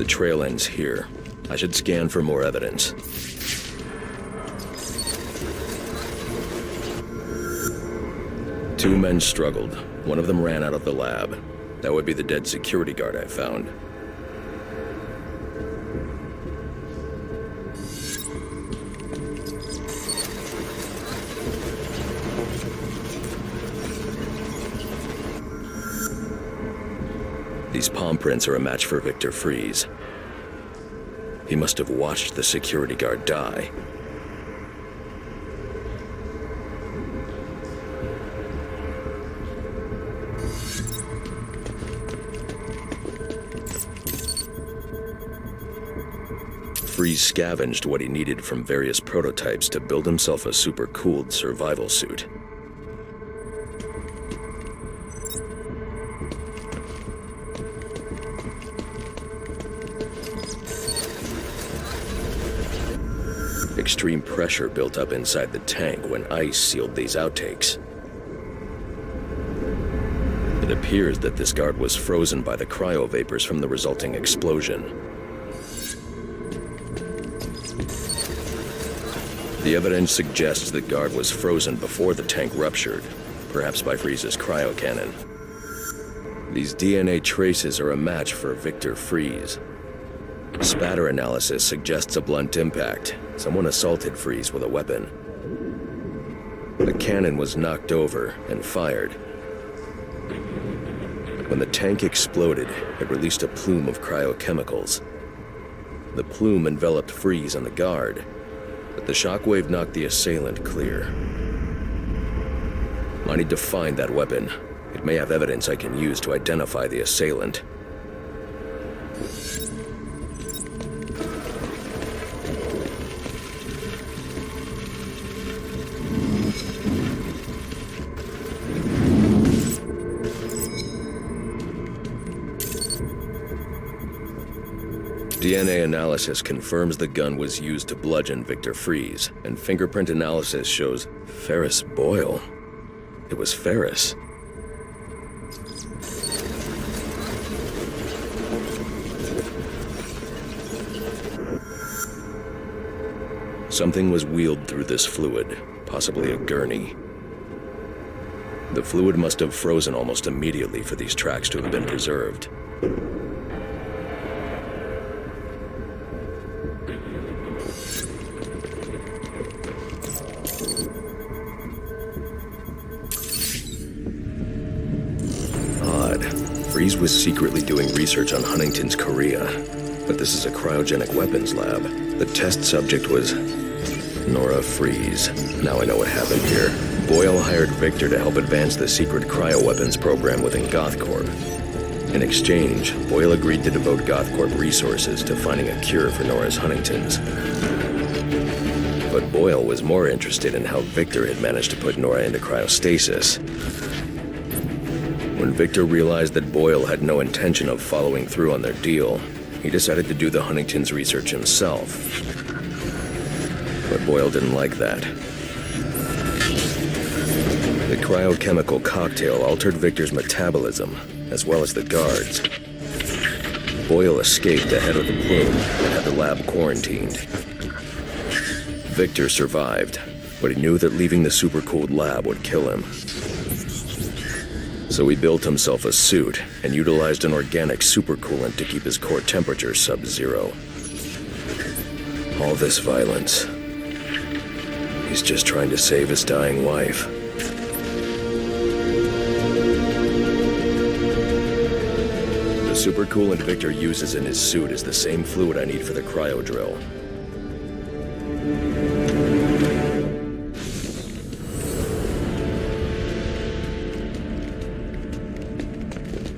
The trail ends here. I should scan for more evidence. Two men struggled. One of them ran out of the lab. That would be the dead security guard I found. These palm prints are a match for Victor Fries. He must have watched the security guard die. Fries scavenged what he needed from various prototypes to build himself a super-cooled survival suit. Extreme pressure built up inside the tank when ice sealed these outtakes. It appears that this guard was frozen by the cryovapors from the resulting explosion. The evidence suggests the guard was frozen before the tank ruptured, perhaps by Fries's cryocannon. These DNA traces are a match for Victor Fries. Spatter analysis suggests a blunt impact. Someone assaulted Fries with a weapon. The cannon was knocked over and fired. When the tank exploded, it released a plume of cryochemicals. The plume enveloped Fries and the guard, but the shockwave knocked the assailant clear. I need to find that weapon. It may have evidence I can use to identify the assailant. DNA analysis confirms the gun was used to bludgeon Victor Fries, and fingerprint analysis shows Ferris Boyle. It was Ferris. Something was wheeled through this fluid, possibly a gurney. The fluid must have frozen almost immediately for these tracks to have been preserved. Fries was secretly doing research on Huntington's chorea, but this is a cryogenic weapons lab. The test subject was Nora Fries. Now I know what happened here. Boyle hired Victor to help advance the secret cryoweapons program within GothCorp. In exchange, Boyle agreed to devote GothCorp resources to finding a cure for Nora's Huntington's. But Boyle was more interested in how Victor had managed to put Nora into cryostasis. When Victor realized that Boyle had no intention of following through on their deal, he decided to do the Huntington's research himself. But Boyle didn't like that. The cryochemical cocktail altered Victor's metabolism, as well as the guards. Boyle escaped ahead of the plume and had the lab quarantined. Victor survived, but he knew that leaving the supercooled lab would kill him. So he built himself a suit and utilized an organic supercoolant to keep his core temperature sub-zero. All this violence. He's just trying to save his dying wife. The supercoolant Victor uses in his suit is the same fluid I need for the cryo drill.